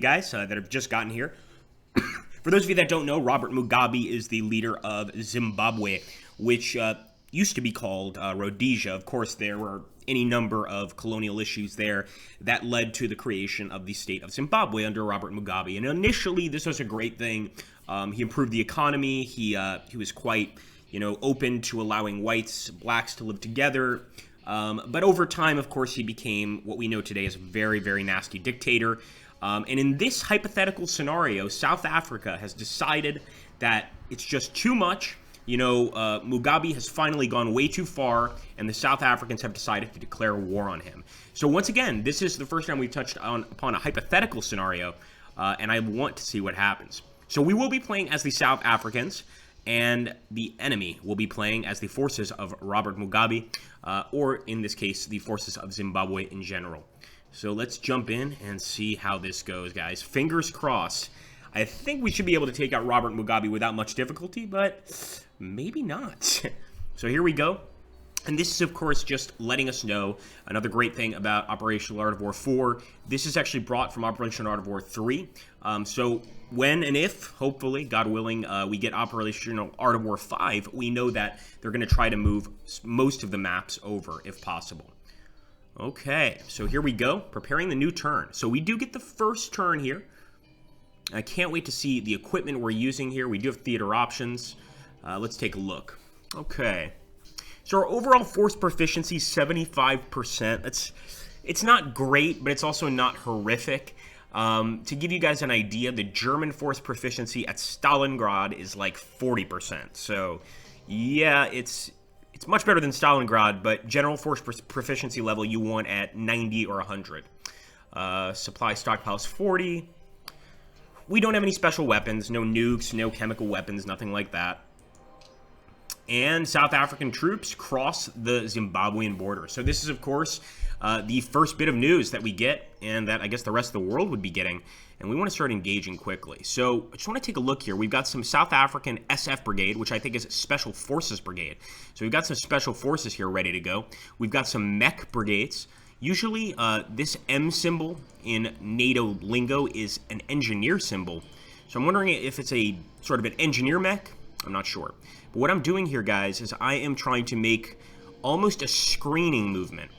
Guys that have just gotten here. For those of you that don't know, Robert Mugabe is the leader of Zimbabwe, which used to be called Rhodesia. Of course, there were any number of colonial issues there that led to the creation of the state of Zimbabwe under Robert Mugabe. And initially, this was a great thing. He improved the economy. He was quite, open to allowing whites, blacks to live together. But over time, of course, he became what we know today as a very, very nasty dictator. And in this hypothetical scenario, South Africa has decided that it's just too much. Mugabe has finally gone way too far, and the South Africans have decided to declare war on him. So once again, this is the first time we've touched upon a hypothetical scenario, and I want to see what happens. So we will be playing as the South Africans, and the enemy will be playing as the forces of Robert Mugabe, or in this case, the forces of Zimbabwe in general. So let's jump in and see how this goes, guys. Fingers crossed. I think we should be able to take out Robert Mugabe without much difficulty, but maybe not. So here we go. And this is, of course, just letting us know another great thing about Operational Art of War 4. This is actually brought from Operational Art of War 3. So when and if, hopefully, God willing, we get Operational Art of War 5, we know that they're going to try to move most of the maps over, if possible. Okay, so here we go, preparing the new turn. So we do get the first turn here. I can't wait to see the equipment we're using here. We do have theater options. Let's take a look. Okay, so our overall force proficiency, 75%. It's not great, but it's also not horrific. To give you guys an idea, the German force proficiency at Stalingrad is like 40%. So, yeah, it's much better than Stalingrad, but general force proficiency level you want at 90 or 100. Supply stockpiles 40. We don't have any special weapons, no nukes, no chemical weapons, nothing like that. And South African troops cross the Zimbabwean border. So this is, of course, the first bit of news that we get, and that I guess the rest of the world would be getting, and we want to start engaging quickly. So I just want to take a look here. We've got some South African SF Brigade, which I think is Special Forces Brigade. So we've got some Special Forces here ready to go. We've got some mech brigades. Usually this M symbol in NATO lingo is an engineer symbol. So I'm wondering if it's a sort of an engineer mech. I'm not sure. But what I'm doing here, guys, is I am trying to make almost a screening movement.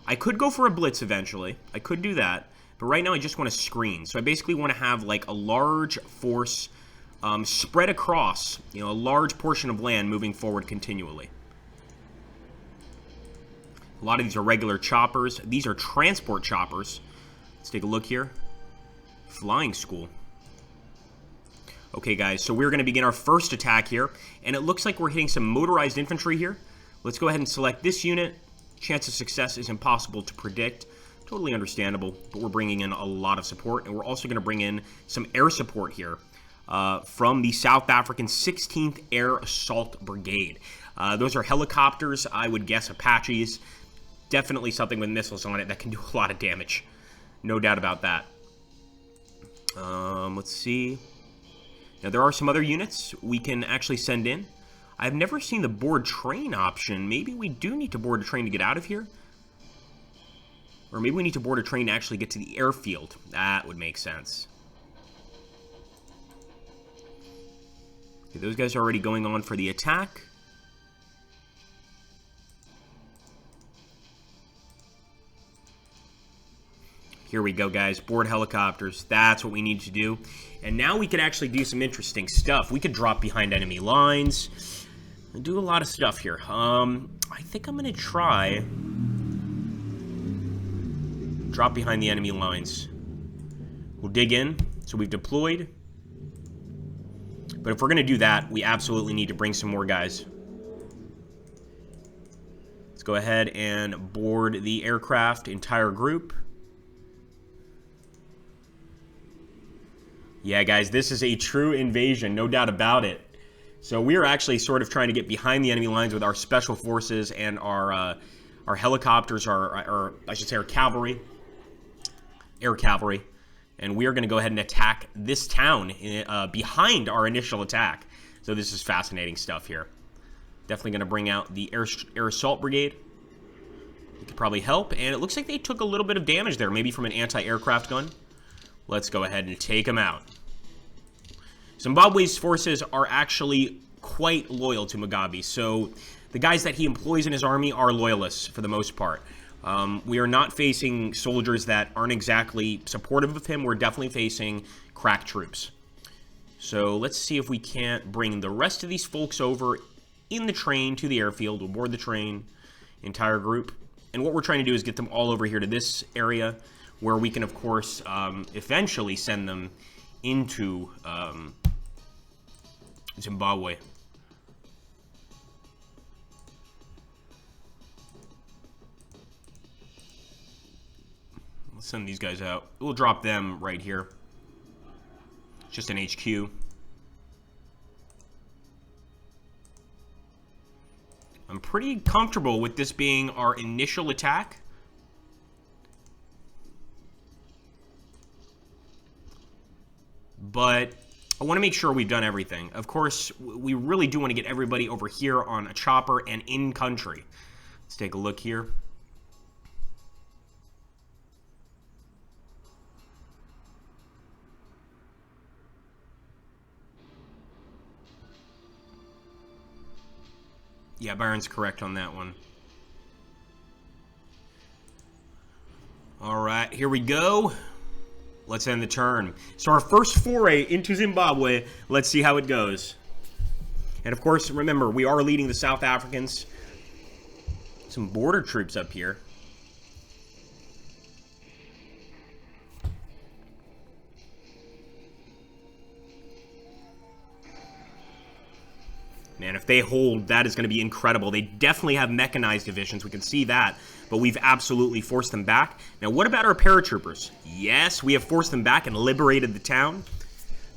I could go for a blitz eventually. I could do that. But right now I just want to screen. So I basically want to have like a large force spread across, a large portion of land moving forward continually. A lot of these are regular choppers. These are transport choppers. Let's take a look here. Flying school. Okay, guys, so we're going to begin our first attack here. And it looks like we're hitting some motorized infantry here. Let's go ahead and select this unit. Chance of success is impossible to predict. Totally understandable, but we're bringing in a lot of support. And we're also going to bring in some air support here from the South African 16th Air Assault Brigade. Those are helicopters, I would guess Apaches. Definitely something with missiles on it that can do a lot of damage. No doubt about that. Let's see. Now, there are some other units we can actually send in. I've never seen the board train option. Maybe we do need to board a train to get out of here. Or maybe we need to board a train to actually get to the airfield. That would make sense. Okay, those guys are already going on for the attack. Here we go, guys. Board helicopters. That's what we need to do. And now we can actually do some interesting stuff. We could drop behind enemy lines and do a lot of stuff here. I think I'm going to try drop behind the enemy lines. We'll dig in. So we've deployed. But if we're going to do that, we absolutely need to bring some more guys. Let's go ahead and board the aircraft, entire group. Yeah, guys, this is a true invasion, no doubt about it. So we are actually sort of trying to get behind the enemy lines with our special forces and our helicopters, or I should say our cavalry, air cavalry. And we are going to go ahead and attack this town behind our initial attack. So this is fascinating stuff here. Definitely going to bring out the air assault brigade. It could probably help. And it looks like they took a little bit of damage there, maybe from an anti-aircraft gun. Let's go ahead and take them out. Zimbabwe's forces are actually quite loyal to Mugabe, so the guys that he employs in his army are loyalists for the most part. We are not facing soldiers that aren't exactly supportive of him. We're definitely facing crack troops. So let's see if we can't bring the rest of these folks over in the train to the airfield. We'll board the train, entire group. And what we're trying to do is get them all over here to this area where we can, of course, eventually send them into Zimbabwe. Let's send these guys out. We'll drop them right here. It's just an HQ. I'm pretty comfortable with this being our initial attack. But I want to make sure we've done everything. Of course, we really do want to get everybody over here on a chopper and in country. Let's take a look here. Yeah, Byron's correct on that one. All right, here we go. Let's end the turn. So our first foray into Zimbabwe, let's see how it goes. And of course, remember, we are leading the South Africans. Some border troops up here. Man, if they hold, that is going to be incredible. They definitely have mechanized divisions. We can see that. But we've absolutely forced them back. Now, what about our paratroopers? Yes, we have forced them back and liberated the town.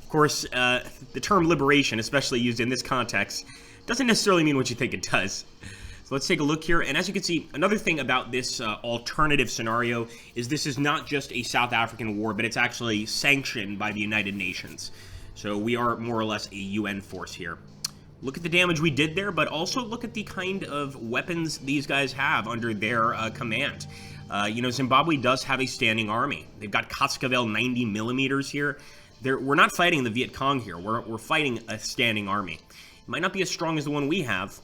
Of course, the term liberation, especially used in this context, doesn't necessarily mean what you think it does. So let's take a look here. And as you can see, another thing about this alternative scenario is this is not just a South African war, but it's actually sanctioned by the United Nations. So we are more or less a UN force here. Look at the damage we did there, but also look at the kind of weapons these guys have under their command. You know, Zimbabwe does have a standing army. They've got Cascavel 90 millimeters here. We're not fighting the Viet Cong here. We're fighting a standing army. It might not be as strong as the one we have,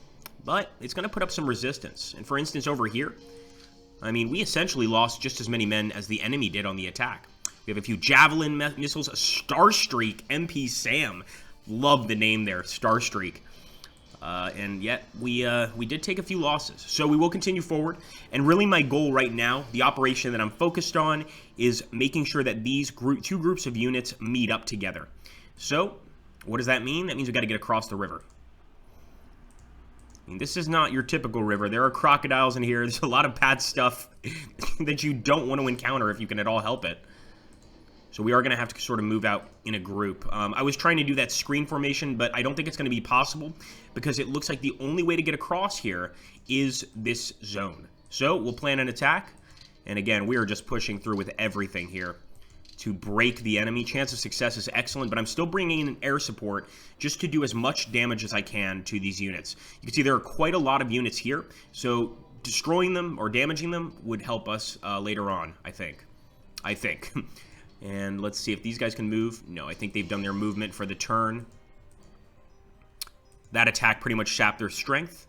but it's going to put up some resistance. And for instance, over here, I mean, we essentially lost just as many men as the enemy did on the attack. We have a few Javelin missiles, a Starstreak MP Sam. Love the name there, Starstreak. And yet, we did take a few losses. So we will continue forward. And really my goal right now, the operation that I'm focused on, is making sure that these two groups of units meet up together. So, what does that mean? That means we've got to get across the river. I mean, this is not your typical river. There are crocodiles in here. There's a lot of bad stuff that you don't want to encounter if you can at all help it. So we are going to have to sort of move out in a group. I was trying to do that screen formation, but I don't think it's going to be possible because it looks like the only way to get across here is this zone. So we'll plan an attack. And again, we are just pushing through with everything here to break the enemy. Chance of success is excellent, but I'm still bringing in air support just to do as much damage as I can to these units. You can see there are quite a lot of units here, so destroying them or damaging them would help us later on, I think. And let's see if these guys can move. No, I think they've done their movement for the turn. That attack pretty much sapped their strength.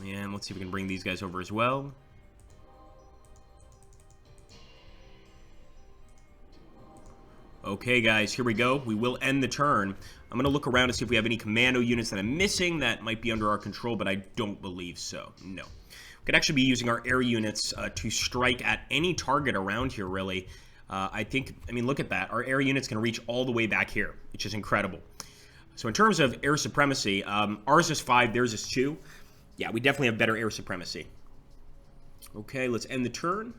And let's see if we can bring these guys over as well. Okay, guys, here we go. We will end the turn. I'm going to look around to see if we have any commando units that I'm missing that might be under our control, but I don't believe so. No. We could actually be using our air units to strike at any target around here, really. I mean, look at that. Our air units can reach all the way back here, which is incredible. So in terms of air supremacy, ours is 5, theirs is 2. Yeah, we definitely have better air supremacy. Okay, let's end the turn.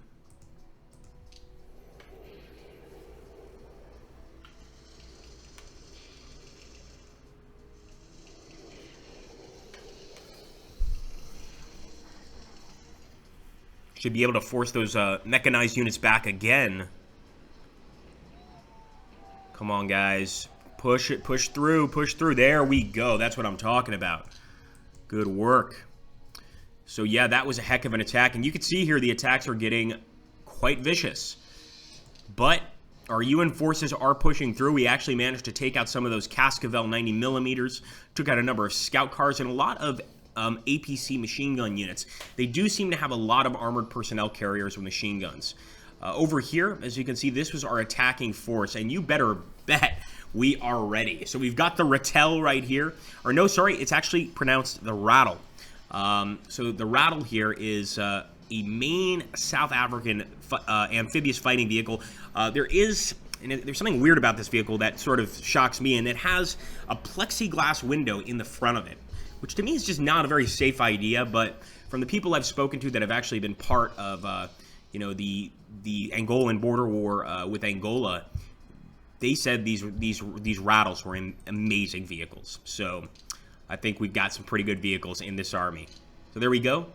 Should be able to force those mechanized units back again. Come on, guys. Push it. Push through. Push through. There we go. That's what I'm talking about. Good work. So, yeah, that was a heck of an attack. And you can see here the attacks are getting quite vicious. But our UN forces are pushing through. We actually managed to take out some of those Cascavel 90mm. Took out a number of scout cars and a lot of APC machine gun units. They do seem to have a lot of armored personnel carriers with machine guns. Over here, as you can see, this was our attacking force, and you better bet we are ready. So we've got the Rattel right here. Or no, sorry, it's actually pronounced the Rattle. So the Rattle here is a main South African amphibious fighting vehicle. There's something weird about this vehicle that sort of shocks me, and it has a plexiglass window in the front of it, which to me is just not a very safe idea. But from the people I've spoken to that have actually been part of, the Angolan border war with Angola, they said these Rattles were amazing vehicles. So I think we've got some pretty good vehicles in this army. So there we go.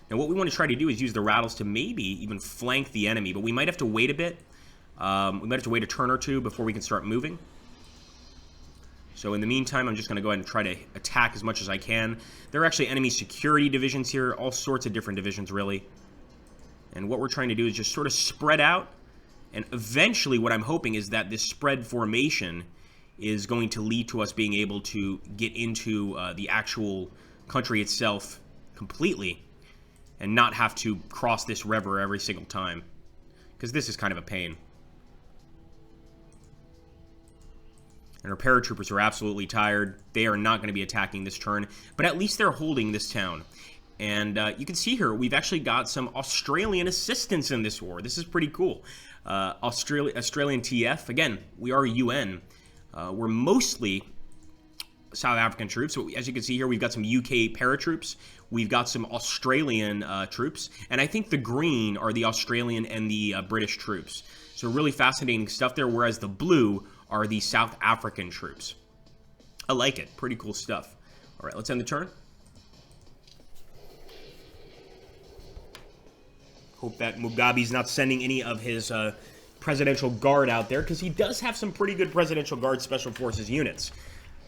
Now what we want to try to do is use the Rattles to maybe even flank the enemy, but we might have to wait a bit. We might have to wait a turn or two before we can start moving. So in the meantime, I'm just going to go ahead and try to attack as much as I can. There are actually enemy security divisions here, all sorts of different divisions, really. And what we're trying to do is just sort of spread out. And eventually, what I'm hoping is that this spread formation is going to lead to us being able to get into the actual country itself completely and not have to cross this river every single time, because this is kind of a pain. And our paratroopers are absolutely tired. They are not going to be attacking this turn, but at least they're holding this town. And you can see here, we've actually got some Australian assistance in this war. This is pretty cool. Australian TF, again, we are UN. We're mostly South African troops. So as you can see here, we've got some UK paratroops. We've got some Australian troops. And I think the green are the Australian and the British troops. So really fascinating stuff there, whereas the blue are the South African troops. I like it. Pretty cool stuff. All right, let's end the turn. Hope that Mugabe's not sending any of his presidential guard out there, because he does have some pretty good presidential guard special forces units.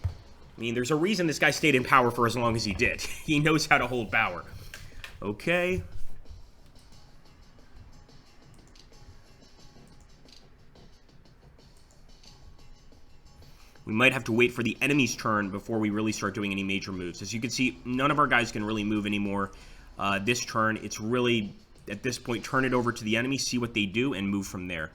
I mean, there's a reason this guy stayed in power for as long as he did. He knows how to hold power. Okay. We might have to wait for the enemy's turn before we really start doing any major moves. As you can see, none of our guys can really move anymore. This turn, it's really, at this point, turn it over to the enemy, see what they do, and move from there.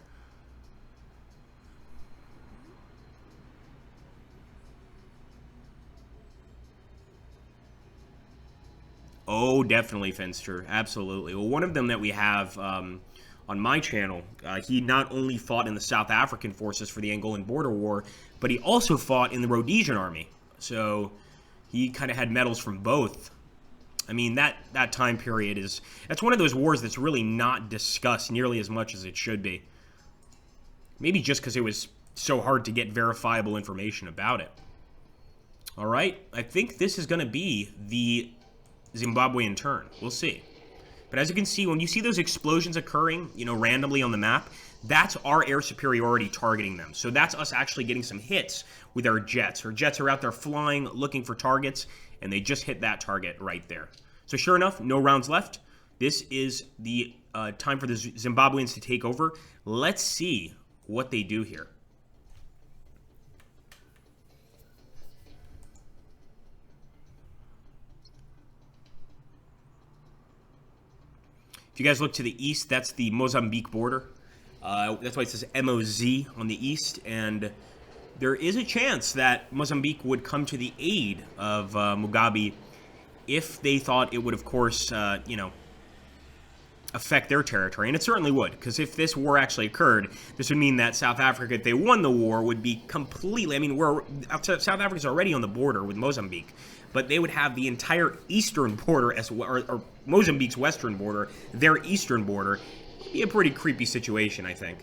Oh, definitely, Finster. Absolutely. Well, one of them that we have on my channel, he not only fought in the South African forces for the Angolan border war, but he also fought in the Rhodesian army. So he kind of had medals from both. I mean, that time period that's one of those wars that's really not discussed nearly as much as it should be. Maybe just because it was so hard to get verifiable information about it. All right, I think this is going to be the Zimbabwean turn. We'll see. But as you can see, when you see those explosions occurring, randomly on the map, that's our air superiority targeting them. So that's us actually getting some hits with our jets. Our jets are out there flying, looking for targets, and they just hit that target right there. So sure enough, no rounds left. This is the time for the Zimbabweans to take over. Let's see what they do here. If you guys look to the east, that's the Mozambique border. That's why it says MOZ on the east. And there is a chance that Mozambique would come to the aid of Mugabe if they thought it would, of course, affect their territory. And it certainly would, because if this war actually occurred, this would mean that South Africa, if they won the war, would be completely... I mean, South Africa's already on the border with Mozambique, but they would have the entire eastern border, as well, or Mozambique's western border, their eastern border. It'd be a pretty creepy situation, I think.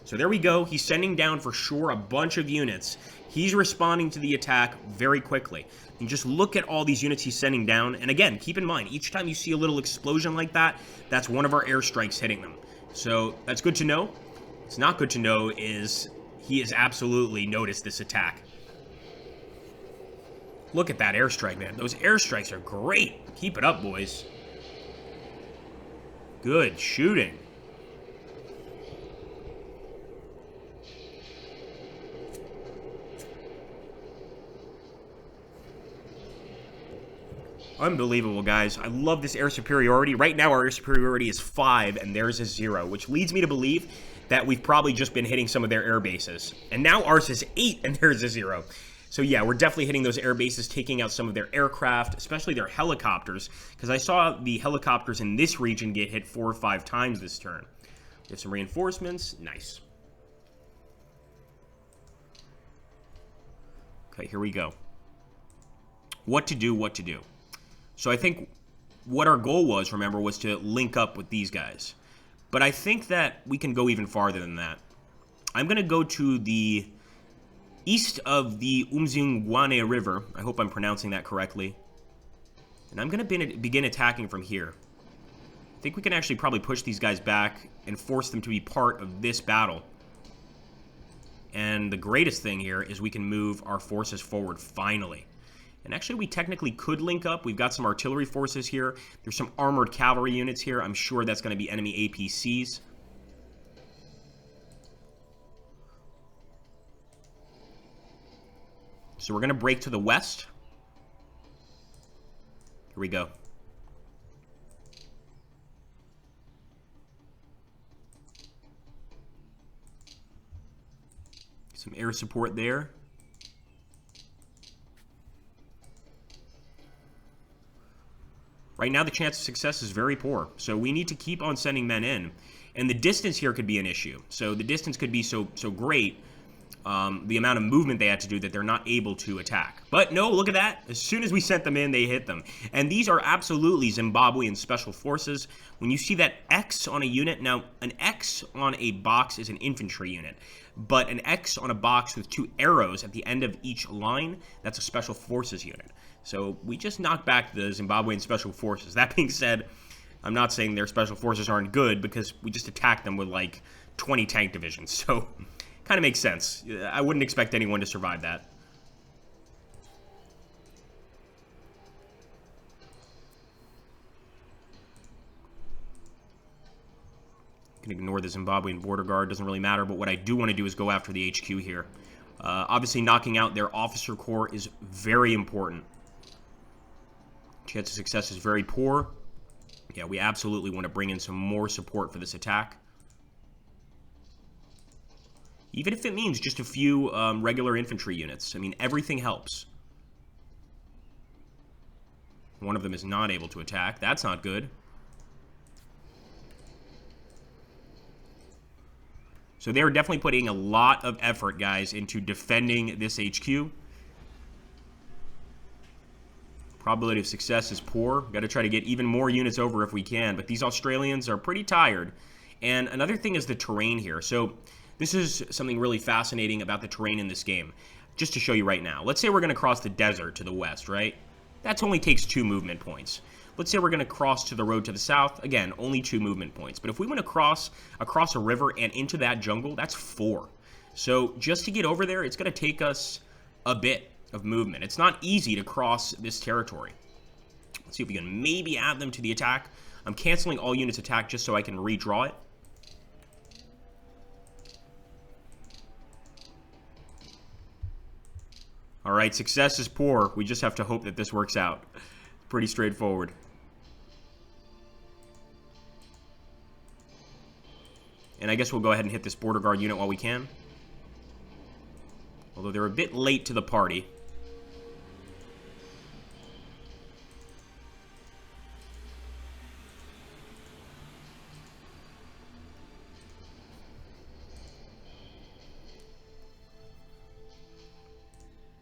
So there we go. He's sending down, for sure, a bunch of units. He's responding to the attack very quickly. And just look at all these units he's sending down. And again, keep in mind, each time you see a little explosion like that, that's one of our airstrikes hitting them. So that's good to know. What's not good to know is, He has absolutely noticed this attack. Look at that airstrike, man. Those airstrikes are great. Keep it up, boys. Good shooting. Unbelievable, guys. I love this air superiority. Right now, our air superiority is 5, and theirs is 0, which leads me to believe that we've probably just been hitting some of their air bases. And now ours is 8, and theirs is 0. So yeah, we're definitely hitting those air bases, taking out some of their aircraft, especially their helicopters, because I saw the helicopters in this region get hit 4 or 5 times this turn. We have some reinforcements. Nice. Okay, here we go. What to do, what to do. So I think what our goal was, remember, was to link up with these guys. But I think that we can go even farther than that. I'm going to go to the east of the Umzingwane River. I hope I'm pronouncing that correctly. And I'm going to begin attacking from here. I think we can actually probably push these guys back and force them to be part of this battle. And the greatest thing here is we can move our forces forward finally. And actually, we technically could link up. We've got some artillery forces here. There's some armored cavalry units here. I'm sure that's going to be enemy APCs. So we're going to break to the west. Here we go. Some air support there. Right now, the chance of success is very poor, so we need to keep on sending men in. And the distance here could be an issue. So the distance could be so great, the amount of movement they had to do, that they're not able to attack. But no, look at that. As soon as we sent them in, they hit them. And these are absolutely Zimbabwean special forces. When you see that X on a unit, now an X on a box is an infantry unit. But an X on a box with 2 arrows at the end of each line, that's a special forces unit. So we just knocked back the Zimbabwean special forces. That being said, I'm not saying their special forces aren't good, because we just attacked them with like 20 tank divisions. So kind of makes sense. I wouldn't expect anyone to survive that. You can ignore the Zimbabwean border guard, doesn't really matter, but what I do want to do is go after the HQ here. Obviously, knocking out their officer corps is very important. Chance of success is very poor. Yeah, we absolutely want to bring in some more support for this attack. Even if it means just a few regular infantry units. I mean, everything helps. One of them is not able to attack. That's not good. So they're definitely putting a lot of effort, guys, into defending this HQ. Probability of success is poor. Got to try to get even more units over if we can. But these Australians are pretty tired. And another thing is the terrain here. So this is something really fascinating about the terrain in this game. Just to show you right now. Let's say we're going to cross the desert to the west, right? That only takes 2 movement points. Let's say we're going to cross to the road to the south. Again, only 2 movement points. But if we want to cross across a river and into that jungle, that's 4. So just to get over there, it's going to take us a bit of movement. It's not easy to cross this territory. Let's see if we can maybe add them to the attack. I'm canceling all units attack just so I can redraw it. Alright, success is poor. We just have to hope that this works out. Pretty straightforward. And I guess we'll go ahead and hit this border guard unit while we can. Although they're a bit late to the party.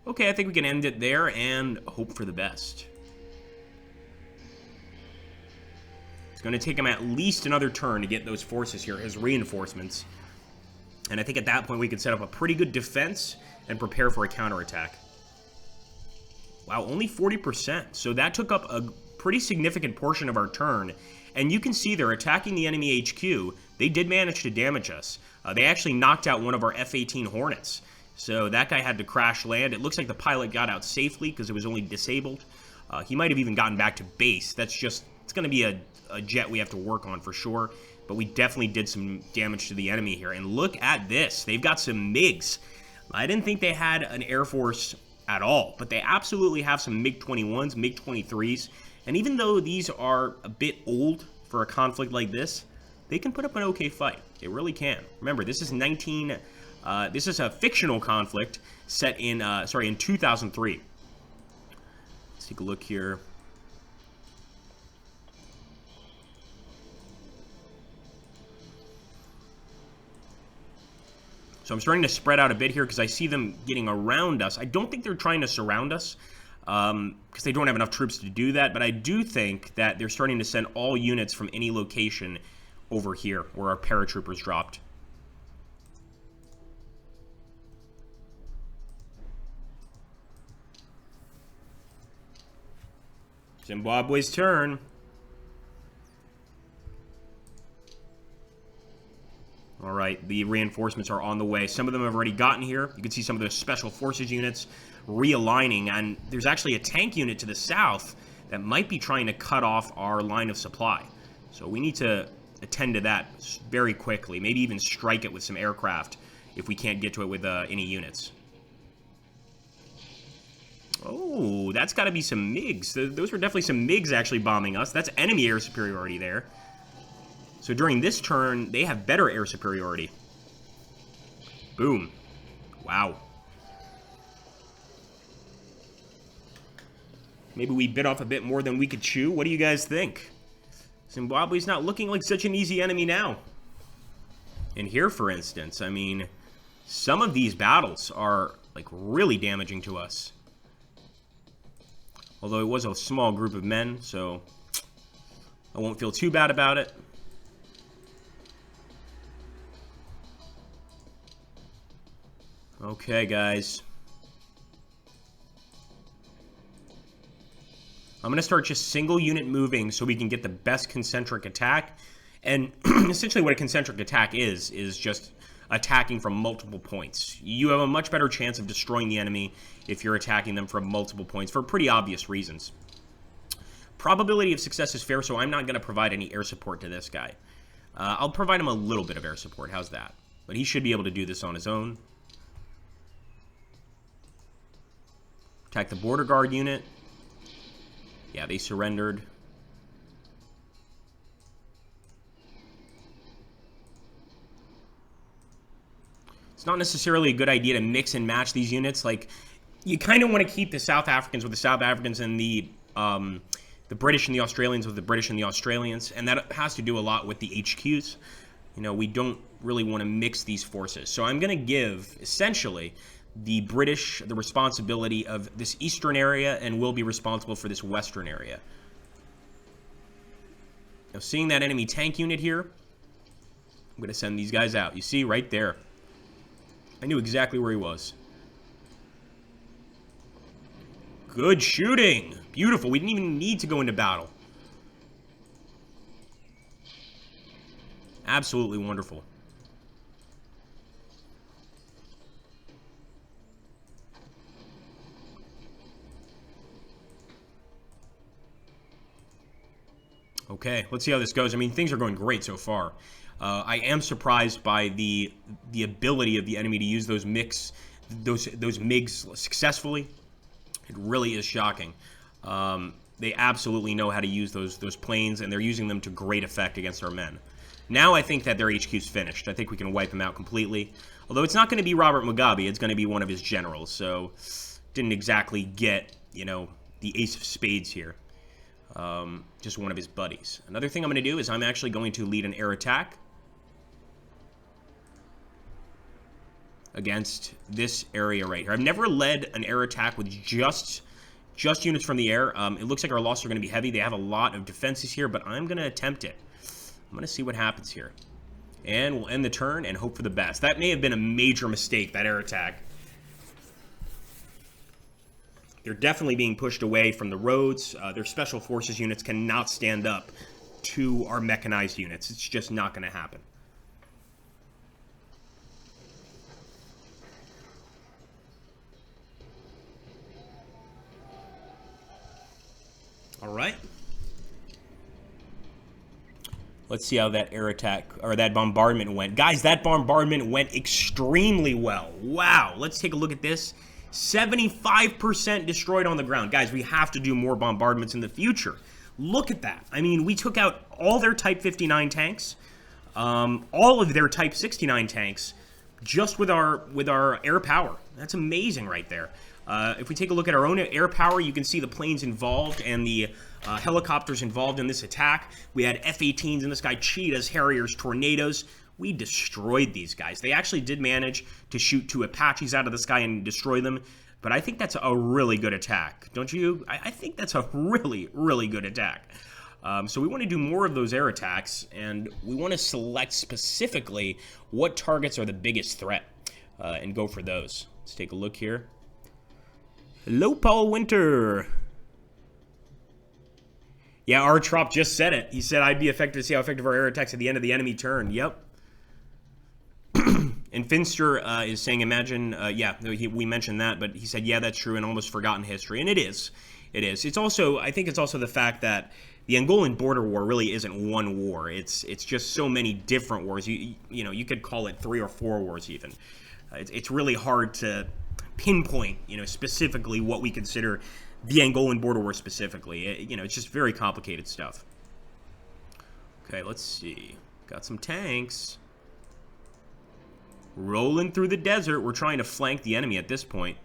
Okay, I think we can end it there and hope for the best. It's going to take him at least another turn to get those forces here, his reinforcements. And I think at that point we can set up a pretty good defense and prepare for a counterattack. Wow, only 40%. So that took up a pretty significant portion of our turn. And you can see they're attacking the enemy HQ, they did manage to damage us. They actually knocked out one of our F-18 Hornets. So that guy had to crash land. It looks like the pilot got out safely because it was only disabled. He might have even gotten back to base. It's going to be a jet we have to work on for sure. But we definitely did some damage to the enemy here. And look at this. They've got some MiGs. I didn't think they had an Air Force at all, but they absolutely have some MiG-21s, MiG-23s. And even though these are a bit old for a conflict like this, they can put up an okay fight. They really can. Remember, this is this is a fictional conflict set in 2003. Let's take a look here. So I'm starting to spread out a bit here because I see them getting around us. I don't think they're trying to surround us because they don't have enough troops to do that. But I do think that they're starting to send all units from any location over here where our paratroopers dropped. Zimbabwe's turn. All right, the reinforcements are on the way. Some of them have already gotten here. You can see some of those special forces units realigning, and there's actually a tank unit to the south that might be trying to cut off our line of supply. So we need to attend to that very quickly, maybe even strike it with some aircraft if we can't get to it with any units. Oh, that's got to be some MiGs. Those were definitely some MiGs actually bombing us. That's enemy air superiority there. So during this turn, they have better air superiority. Boom. Wow. Maybe we bit off a bit more than we could chew. What do you guys think? Zimbabwe's not looking like such an easy enemy now. And here, for instance, I mean, some of these battles are, like, really damaging to us. Although it was a small group of men, so I won't feel too bad about it. Okay, guys. I'm going to start just single unit moving so we can get the best concentric attack. And essentially what a concentric attack is just attacking from multiple points. You have a much better chance of destroying the enemy if you're attacking them from multiple points for pretty obvious reasons. Probability of success is fair, so I'm not going to provide any air support to this guy. I'll provide him a little bit of air support. How's that? But he should be able to do this on his own. Attack the border guard unit. Yeah, they surrendered. It's not necessarily a good idea to mix and match these units. Like, you kind of want to keep the South Africans with the South Africans and the British and the Australians with the British and the Australians. And that has to do a lot with the HQs. You know, we don't really want to mix these forces. So I'm going to give, essentially, the British the responsibility of this eastern area, and we'll be responsible for this western area. Now, seeing that enemy tank unit here, I'm going to send these guys out. You see, right there. I knew exactly where he was. Good shooting. Beautiful. We didn't even need to go into battle. Absolutely wonderful. Okay, let's see how this goes. I mean, things are going great so far. I am surprised by the ability of the enemy to use those MiGs successfully. It really is shocking. They absolutely know how to use those planes, and they're using them to great effect against our men. Now I think that their HQ's finished. I think we can wipe them out completely. Although it's not going to be Robert Mugabe, it's going to be one of his generals. So didn't exactly get, you know, the ace of spades here. Just one of his buddies. Another thing I'm going to do is I'm actually going to lead an air attack against this area right here. I've never led an air attack with just units from the air. It looks like our losses are going to be heavy. They have a lot of defenses here, but I'm going to attempt it. I'm going to see what happens here. And we'll end the turn and hope for the best. That may have been a major mistake, that air attack. They're definitely being pushed away from the roads. Their special forces units cannot stand up to our mechanized units. It's just not going to happen. All right. Let's see how that air attack, or that bombardment went. Guys, that bombardment went extremely well. Wow. Let's take a look at this. 75% destroyed on the ground. Guys, we have to do more bombardments in the future. Look at that. I mean, we took out all their Type 59 tanks, all of their Type 69 tanks, just with our air power. That's amazing right there. If we take a look at our own air power, you can see the planes involved and the helicopters involved in this attack. We had F-18s in the sky, Cheetahs, Harriers, Tornadoes. We destroyed these guys. They actually did manage to shoot 2 Apaches out of the sky and destroy them, but I think that's a really good attack. Don't you? I think that's a really, really good attack. So we want to do more of those air attacks, and we want to select specifically what targets are the biggest threat, and go for those. Let's take a look here. Hello, Paul Winter. Yeah, our Trop just said it. He said, I'd be effective to see how effective our air attacks at the end of the enemy turn. Yep. And Finster is saying, imagine, yeah, we mentioned that, but he said, yeah, that's true, and almost forgotten history. And it is. It is. It's also, I think it's also the fact that the Angolan border war really isn't one war. It's just so many different wars. You know, you could call it 3 or 4 wars even. It's really hard to pinpoint, you know, specifically what we consider the Angolan border war specifically. You know, it's just very complicated stuff. Okay, let's see. Got some tanks. Rolling through the desert. We're trying to flank the enemy at this point.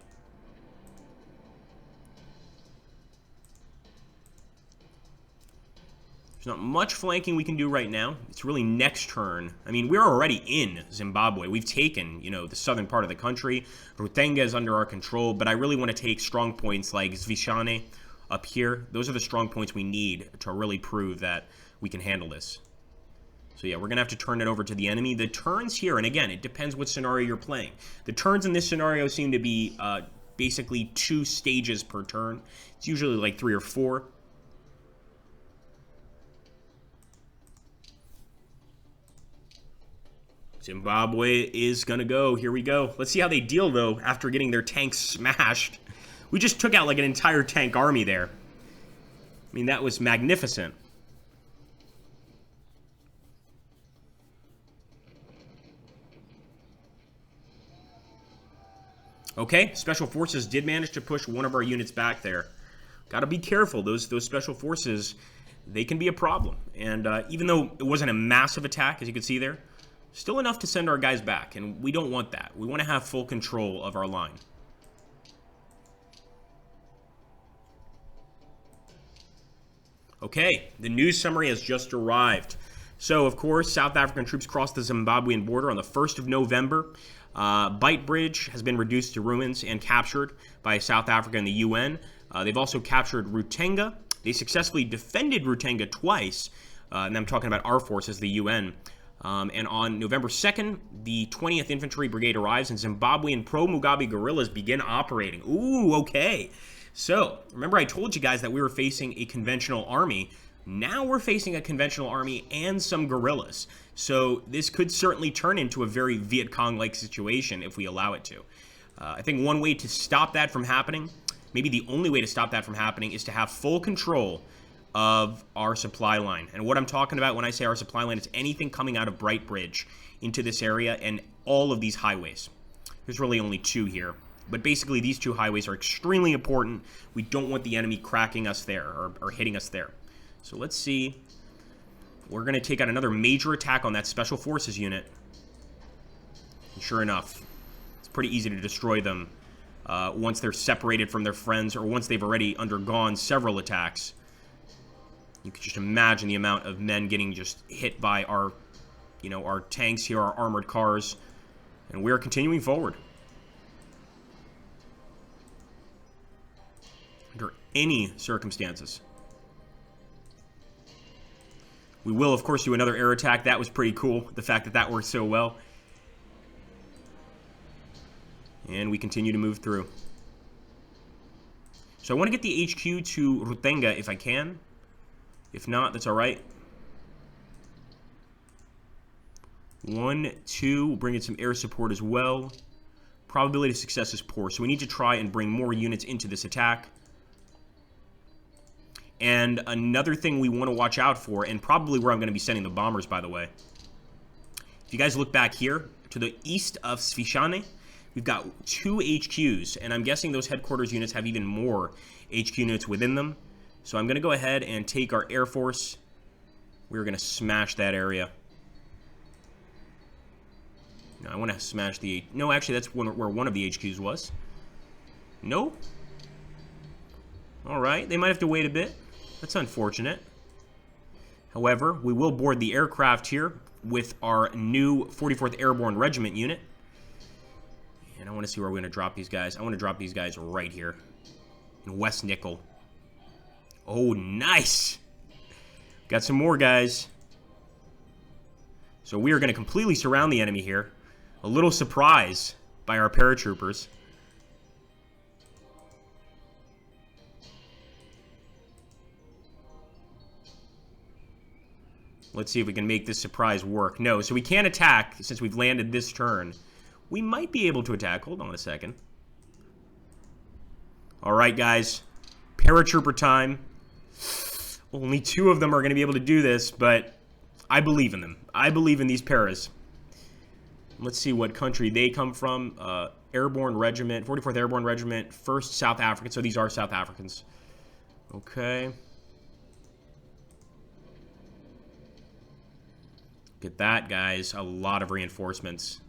There's not much flanking we can do right now. It's really next turn. I mean, we're already in Zimbabwe. We've taken, you know, the southern part of the country. Rutenga is under our control, but I really want to take strong points like Zvishane up here. Those are the strong points we need to really prove that we can handle this. So yeah, we're going to have to turn it over to the enemy. The turns here, and again, it depends what scenario you're playing. The turns in this scenario seem to be basically 2 stages per turn. It's usually like 3 or 4. Zimbabwe is going to go. Here we go. Let's see how they deal, though, after getting their tanks smashed. We just took out like an entire tank army there. I mean, that was magnificent. Okay, Special Forces did manage to push one of our units back there. Got to be careful. Those Special Forces, they can be a problem. And even though it wasn't a massive attack, as you can see there, still enough to send our guys back, and we don't want that. We want to have full control of our line. Okay, the news summary has just arrived. So, of course, South African troops crossed the Zimbabwean border on the 1st of November. Beit Bridge has been reduced to ruins and captured by South Africa and the UN. They've also captured Rutenga. They successfully defended Rutenga twice, and I'm talking about our forces, the UN. And on November 2nd, the 20th Infantry Brigade arrives, and Zimbabwean pro-Mugabe guerrillas begin operating. Ooh, okay. So, remember I told you guys that we were facing a conventional army. Now we're facing a conventional army and some guerrillas. So, this could certainly turn into a very Viet Cong-like situation if we allow it to. I think one way to stop that from happening, maybe the only way to stop that from happening, is to have full control of our supply line. And what I'm talking about when I say our supply line is anything coming out of Beit Bridge into this area and all of these highways. There's really only 2 here. But basically, these 2 highways are extremely important. We don't want the enemy cracking us there or hitting us there. So let's see. We're going to take out another major attack on that Special Forces unit. And sure enough, it's pretty easy to destroy them once they're separated from their friends or once they've already undergone several attacks. You could just imagine the amount of men getting just hit by our, you know, our tanks here, our armored cars. And we're continuing forward. Under any circumstances. We will, of course, do another air attack. That was pretty cool, the fact that that worked so well. And we continue to move through. So I want to get the HQ to Rutenga if I can. If not, that's all right. 1, 2, we'll bring in some air support as well. Probability of success is poor, so we need to try and bring more units into this attack. And another thing we want to watch out for, and probably where I'm going to be sending the bombers, by the way. If you guys look back here, to the east of Svichane, we've got 2 HQs, and I'm guessing those headquarters units have even more HQ units within them. So I'm going to go ahead and take our Air Force. We're going to smash that area. No, I want to smash the... No, actually, that's where one of the HQs was. No? Alright, they might have to wait a bit. That's unfortunate. However, we will board the aircraft here with our new 44th Airborne Regiment unit. And I want to see where we're going to drop these guys. I want to drop these guys right here. In West Nickel. Oh, nice! Got some more guys. So we are going to completely surround the enemy here. A little surprise by our paratroopers. Let's see if we can make this surprise work. No, so we can't attack since we've landed this turn. We might be able to attack. Hold on a second. Alright, guys. Paratrooper time. Only 2 of them are going to be able to do this, but I believe in them. I believe in these paras. Let's see what country they come from. Airborne Regiment, 44th Airborne Regiment, 1st South African. So these are South Africans. Okay. Look at that, guys. A lot of reinforcements.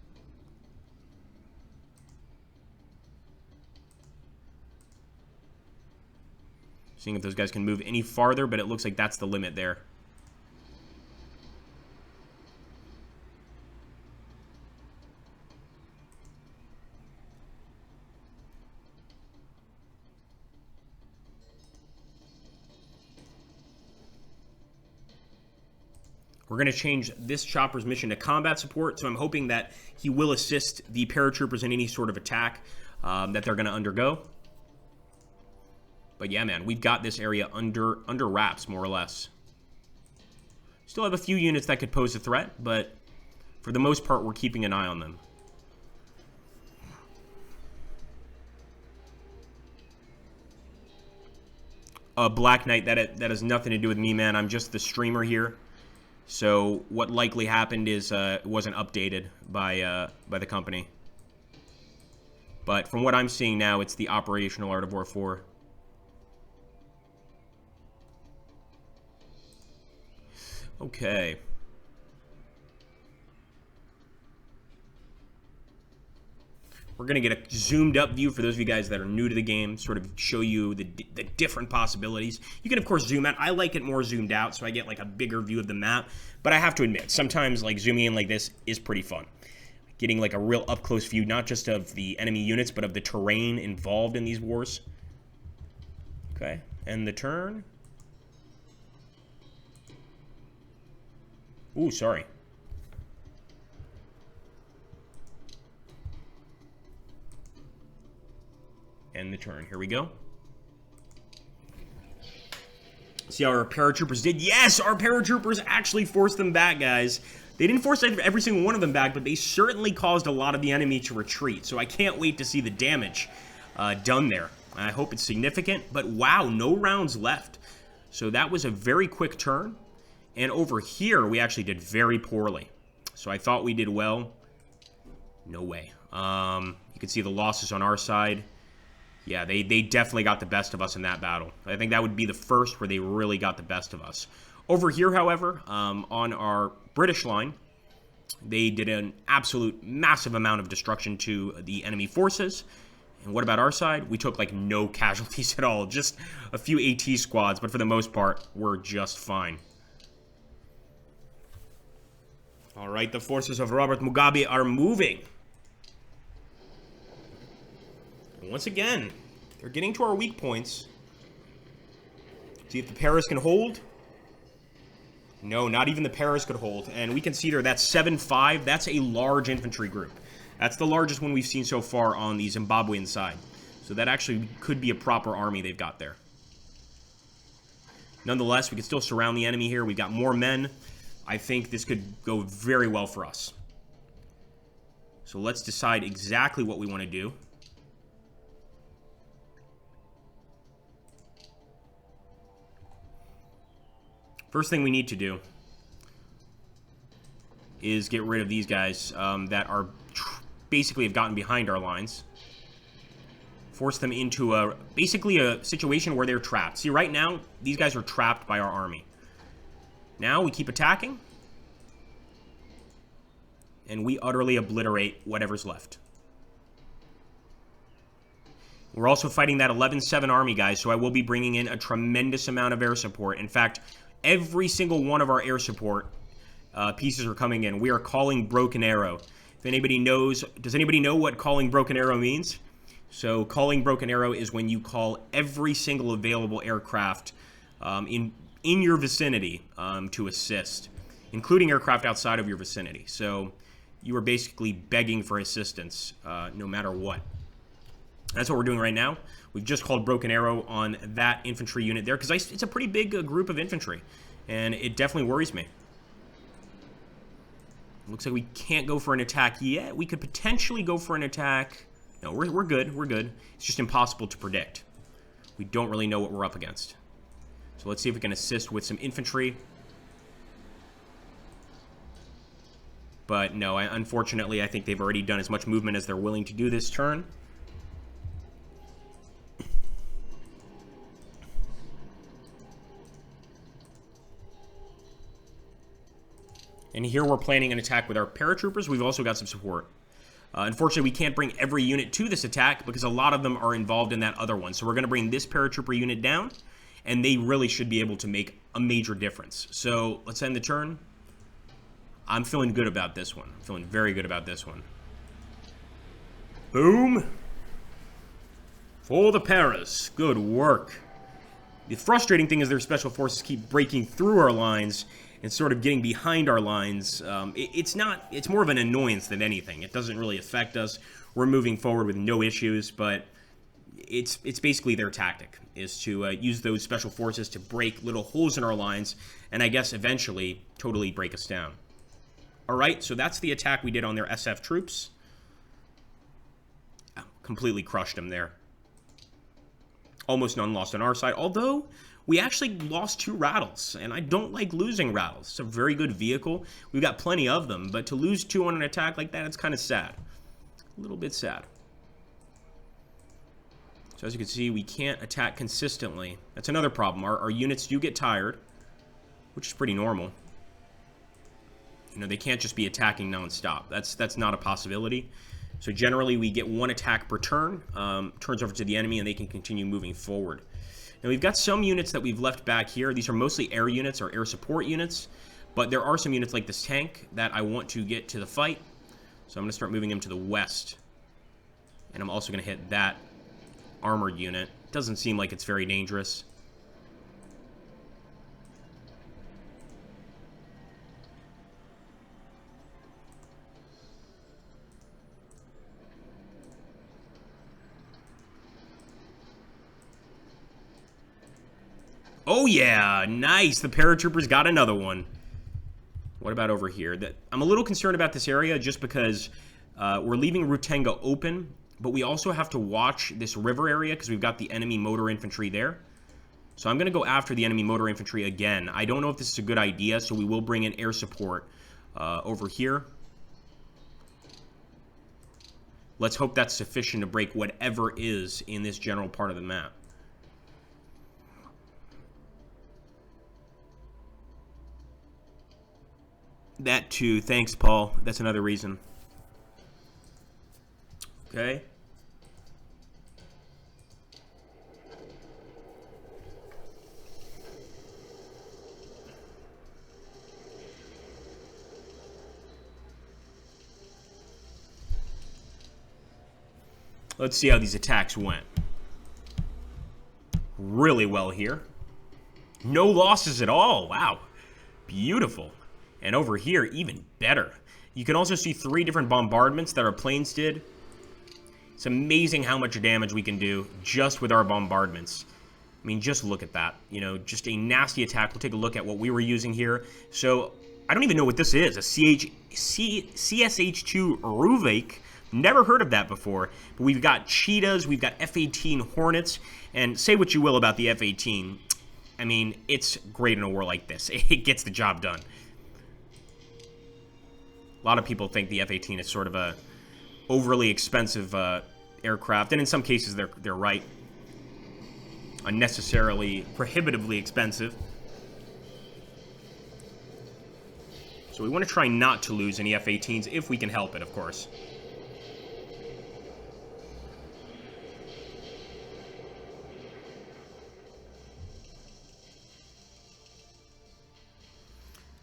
Seeing if those guys can move any farther, but it looks like that's the limit there. We're going to change this chopper's mission to combat support, so I'm hoping that he will assist the paratroopers in any sort of attack that they're going to undergo. But yeah, man, we've got this area under wraps, more or less. Still have a few units that could pose a threat, but for the most part, we're keeping an eye on them. Black Knight, that has nothing to do with me, man. I'm just the streamer here. So what likely happened is it wasn't updated by the company. But from what I'm seeing now, it's the operational Art of War 4. Okay. We're going to get a zoomed up view for those of you guys that are new to the game, sort of show you the different possibilities. You can, of course, zoom out. I like it more zoomed out, so I get like a bigger view of the map. But I have to admit, sometimes like zooming in like this is pretty fun. Getting like a real up-close view, not just of the enemy units, but of the terrain involved in these wars. Okay, and the turn. Ooh, sorry. And the turn. Here we go. See how our paratroopers did? Yes, our paratroopers actually forced them back, guys. They didn't force every single one of them back, but they certainly caused a lot of the enemy to retreat. So I can't wait to see the damage done there. I hope it's significant. But wow, no rounds left. So that was a very quick turn. And over here, we actually did very poorly. So I thought we did well. No way. You can see the losses on our side. Yeah, they definitely got the best of us in that battle. I think that would be the first where they really got the best of us. Over here, however, on our British line, they did an absolute massive amount of destruction to the enemy forces. And what about our side? We took like no casualties at all. Just a few AT squads, but for the most part, we're just fine. All right, the forces of Robert Mugabe are moving. Once again, they're getting to our weak points. See if the Paras can hold. No, not even the Paras could hold. And we can see there, that's 7-5. That's a large infantry group. That's the largest one we've seen so far on the Zimbabwean side. So that actually could be a proper army they've got there. Nonetheless, we can still surround the enemy here. We've got more men. I think this could go very well for us. So let's decide exactly what we want to do. First thing we need to do is get rid of these guys that are basically have gotten behind our lines. Force them into basically a situation where they're trapped. See, right now, these guys are trapped by our army. Now we keep attacking, and we utterly obliterate whatever's left. We're also fighting that 11-7 army, guys, so I will be bringing in a tremendous amount of air support. In fact, every single one of our air support pieces are coming in. We are calling Broken Arrow. If anybody knows, does anybody know what calling Broken Arrow means? So calling Broken Arrow is when you call every single available aircraft in your vicinity to assist, including aircraft outside of your vicinity. So you are basically begging for assistance no matter what. That's what we're doing right now. We've just called Broken Arrow on that infantry unit there because it's a pretty big group of infantry, and it definitely worries me. Looks like we can't go for an attack yet. We could potentially go for an attack. No, we're good. We're good. It's just impossible to predict. We don't really know what we're up against. So let's see if we can assist with some infantry. But no, unfortunately, I think they've already done as much movement as they're willing to do this turn. And here we're planning an attack with our paratroopers. We've also got some support. Unfortunately, we can't bring every unit to this attack because a lot of them are involved in that other one. So we're going to bring this paratrooper unit down, and they really should be able to make a major difference. So let's end the turn. I'm feeling good about this one. I'm feeling very good about this one. Boom. For the paras. Good work. The frustrating thing is their special forces keep breaking through our lines and sort of getting behind our lines. It's more of an annoyance than anything. It doesn't really affect us. We're moving forward with no issues, but it's basically their tactic, is to use those special forces to break little holes in our lines, and I guess eventually totally break us down. Alright, so that's the attack we did on their SF troops. Completely crushed them there. Almost none lost on our side, although we actually lost 2 rattles, and I don't like losing rattles. It's a very good vehicle. We've got plenty of them, but to lose 2 on an attack like that, it's kind of sad. A little bit sad. So as you can see, we can't attack consistently. That's another problem. Our units do get tired, which is pretty normal. You know, they can't just be attacking non-stop. That's not a possibility. So generally, we get 1 attack per turn, turns over to the enemy, and they can continue moving forward. Now, we've got some units that we've left back here. These are mostly air units or air support units, but there are some units like this tank that I want to get to the fight. So I'm going to start moving them to the west. And I'm also going to hit that armored unit. Doesn't seem like it's very dangerous. Oh yeah, nice. The paratroopers got another one. What about over here? I'm a little concerned about this area just because we're leaving Rutenga open, but we also have to watch this river area because we've got the enemy motor infantry there. So I'm going to go after the enemy motor infantry again. I don't know if this is a good idea, so we will bring in air support over here. Let's hope that's sufficient to break whatever is in this general part of the map. That too. Thanks, Paul. That's another reason. Okay. Let's see how these attacks went. Really well here. No losses at all. Wow. Beautiful. And over here, even better. You can also see 3 different bombardments that our planes did. It's amazing how much damage we can do just with our bombardments. I mean, just look at that. You know, just a nasty attack. We'll take a look at what we were using here. So, I don't even know what this is. A CSH-2 Ruvik. Never heard of that before. But we've got Cheetahs, we've got F-18 Hornets. And say what you will about the F-18. I mean, it's great in a war like this. It gets the job done. A lot of people think the F-18 is sort of a overly expensive aircraft, and in some cases they're right. Unnecessarily, prohibitively expensive. So we want to try not to lose any F-18s if we can help it, of course.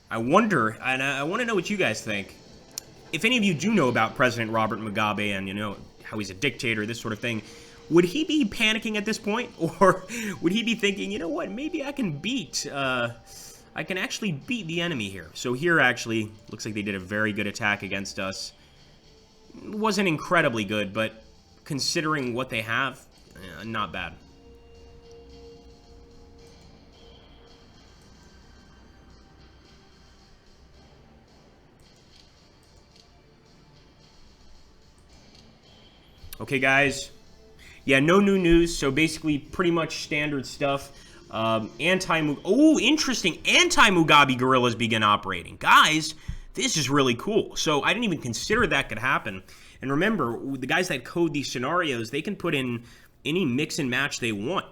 I wonder, and I want to know what you guys think. If any of you do know about President Robert Mugabe and, you know, how he's a dictator, this sort of thing, would he be panicking at this point? Or would he be thinking, you know what, maybe I can actually beat the enemy here. So here, actually, looks like they did a very good attack against us. It wasn't incredibly good, but considering what they have, not bad. Okay, guys. Yeah, no new news, so basically pretty much standard stuff. Interesting. Anti-Mugabe guerrillas begin operating. Guys, this is really cool. So I didn't even consider that could happen. And remember, the guys that code these scenarios, they can put in any mix and match they want.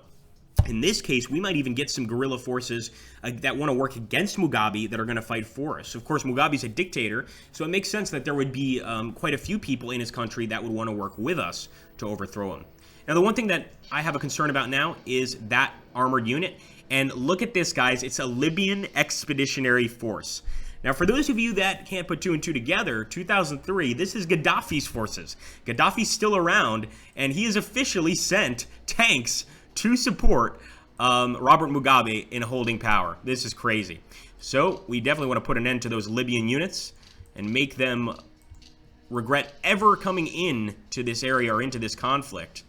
In this case, we might even get some guerrilla forces that want to work against Mugabe that are going to fight for us. Of course, Mugabe's a dictator, so it makes sense that there would be quite a few people in his country that would want to work with us to overthrow him. Now, the one thing that I have a concern about now is that armored unit. And look at this, guys. It's a Libyan Expeditionary Force. Now, for those of you that can't put two and two together, 2003, this is Gaddafi's forces. Gaddafi's still around, and he has officially sent tanks to support Robert Mugabe in holding power. This is crazy. So, we definitely want to put an end to those Libyan units and make them regret ever coming in to this area or into this conflict.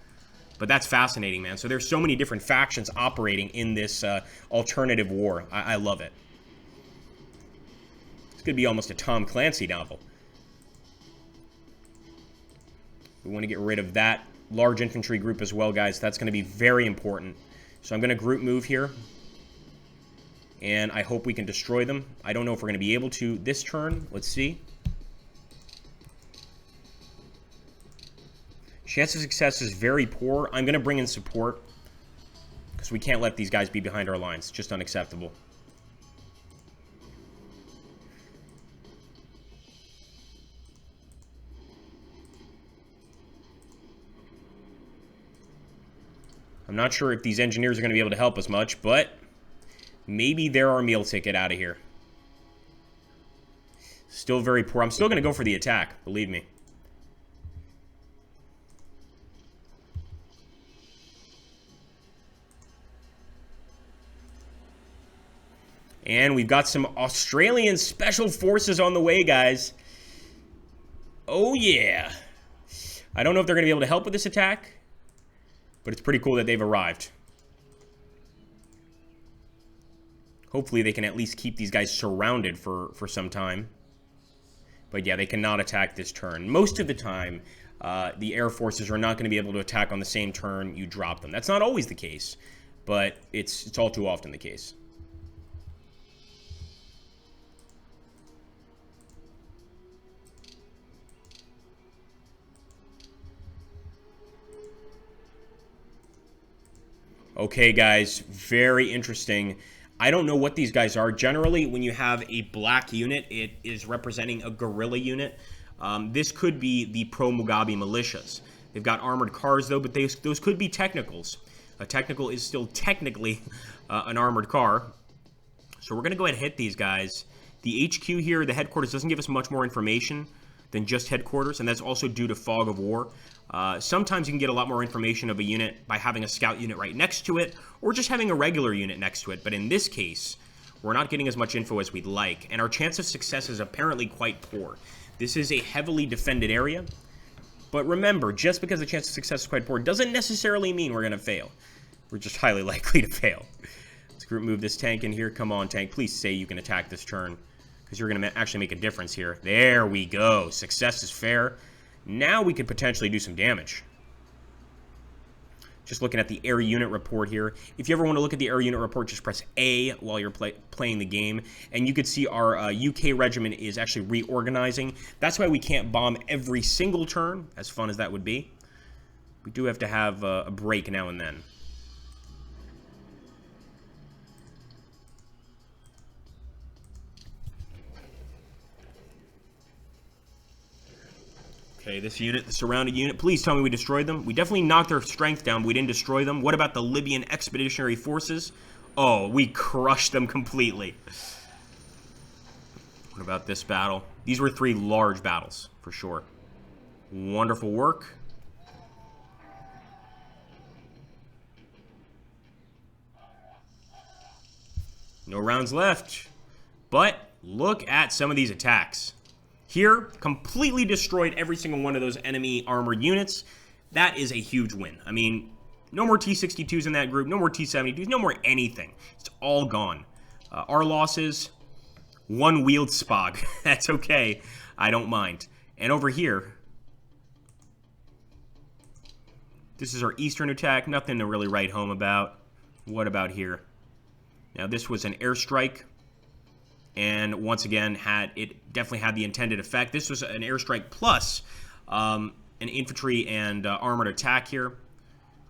But that's fascinating, man. So there's so many different factions operating in this alternative war. I love it. This could be almost a Tom Clancy novel. We want to get rid of that large infantry group as well, guys. That's going to be very important. So I'm going to group move here. And I hope we can destroy them. I don't know if we're going to be able to this turn. Let's see. Chance of success is very poor. I'm going to bring in support because we can't let these guys be behind our lines. Just unacceptable. I'm not sure if these engineers are going to be able to help us much, but maybe they're our meal ticket out of here. Still very poor. I'm still going to go for the attack, believe me. And we've got some Australian Special Forces on the way, guys. Oh, yeah. I don't know if they're going to be able to help with this attack, but it's pretty cool that they've arrived. Hopefully they can at least keep these guys surrounded for some time. But yeah, they cannot attack this turn. Most of the time, the air forces are not going to be able to attack on the same turn you drop them. That's not always the case, but it's all too often the case. Okay, guys, very interesting. I don't know what these guys are. Generally, when you have a black unit, it is representing a guerrilla unit. This could be the pro-Mugabe militias. They've got armored cars, though, but those could be technicals. A technical is still technically an armored car. So we're going to go ahead and hit these guys. The HQ here, the headquarters, doesn't give us much more information than just headquarters, and that's also due to fog of war. Sometimes you can get a lot more information of a unit by having a scout unit right next to it, or just having a regular unit next to it. But in this case, we're not getting as much info as we'd like, and our chance of success is apparently quite poor. This is a heavily defended area, but remember, just because the chance of success is quite poor doesn't necessarily mean we're going to fail. We're just highly likely to fail. Let's group move this tank in here. Come on, tank. Please say you can attack this turn, because you're going to actually make a difference here. There we go. Success is fair. Now we could potentially do some damage. Just looking at the air unit report here. If you ever want to look at the air unit report, just press A while you're playing the game. And you can see our UK regiment is actually reorganizing. That's why we can't bomb every single turn, as fun as that would be. We do have to have a break now and then. Okay, this unit, the surrounded unit, please tell me we destroyed them. We definitely knocked their strength down, but we didn't destroy them. What about the Libyan Expeditionary Forces? Oh, we crushed them completely. What about this battle? These were 3 large battles, for sure. Wonderful work. No rounds left. But look at some of these attacks. Here, completely destroyed every single one of those enemy armored units. That is a huge win. I mean, no more T-62s in that group, no more T-72s, no more anything. It's all gone. Our losses, 1 wheeled Spog. That's okay. I don't mind. And over here, this is our eastern attack. Nothing to really write home about. What about here? Now, this was an airstrike. And once again, definitely had the intended effect. This was an airstrike plus an infantry and armored attack here.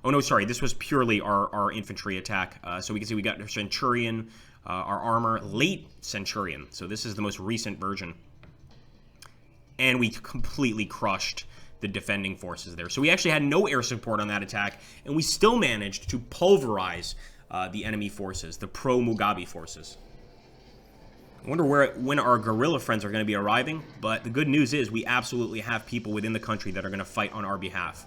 Oh, no, sorry. This was purely our infantry attack. So we can see we got our Centurion, our armor, late Centurion. So this is the most recent version. And we completely crushed the defending forces there. So we actually had no air support on that attack, and we still managed to pulverize the enemy forces, the pro-Mugabe forces. I wonder when our guerrilla friends are going to be arriving, but the good news is we absolutely have people within the country that are going to fight on our behalf.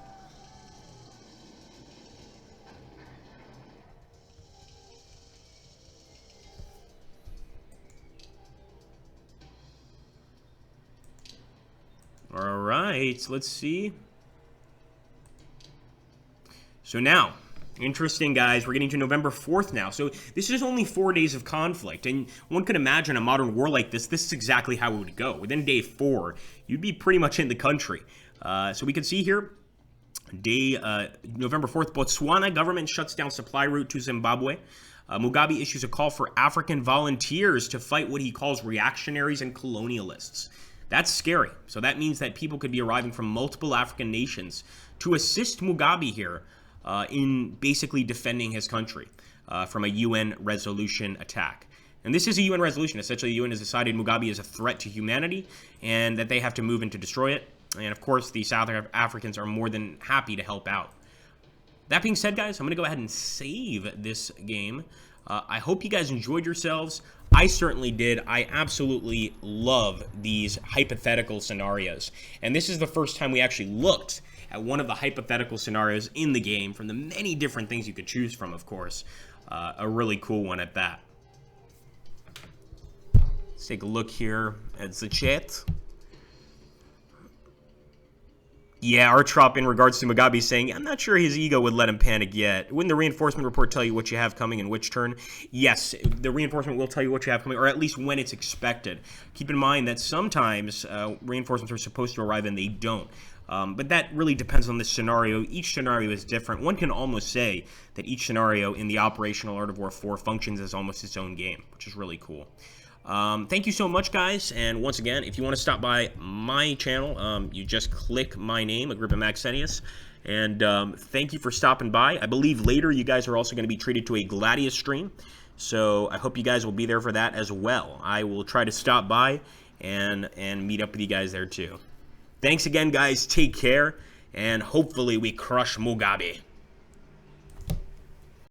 All right, let's see. So now, interesting, guys. We're getting to November 4th now. So this is only 4 days of conflict. And one could imagine a modern war like this is exactly how it would go. Within day 4, you'd be pretty much in the country. So we can see here, November 4th, Botswana government shuts down supply route to Zimbabwe. Mugabe issues a call for African volunteers to fight what he calls reactionaries and colonialists. That's scary. So that means that people could be arriving from multiple African nations to assist Mugabe here in basically defending his country from a UN resolution attack. And this is a UN resolution. Essentially, the UN has decided Mugabe is a threat to humanity and that they have to move in to destroy it. And of course, the South Africans are more than happy to help out. That being said, guys, I'm going to go ahead and save this game. I hope you guys enjoyed yourselves. I certainly did. I absolutely love these hypothetical scenarios. And this is the first time we actually looked at one of the hypothetical scenarios in the game from the many different things you could choose from, of course. A really cool one at that. Let's take a look here at the chat. Yeah, our trop in regards to Mugabe saying, I'm not sure his ego would let him panic yet. Wouldn't the reinforcement report tell you what you have coming in which turn? Yes, the reinforcement will tell you what you have coming, or at least when it's expected. Keep in mind that sometimes reinforcements are supposed to arrive and they don't. But that really depends on the scenario. Each scenario is different. One can almost say that each scenario in the Operational Art of War 4 functions as almost its own game, which is really cool. Thank you so much, guys, and once again, if you want to stop by my channel, you just click my name, Agrippa Maxentius, and thank you for stopping by. I believe later you guys are also going to be treated to a Gladius stream, so I hope you guys will be there for that as well. I will try to stop by and meet up with you guys there too. Thanks again, guys. Take care, and hopefully we crush Mugabe.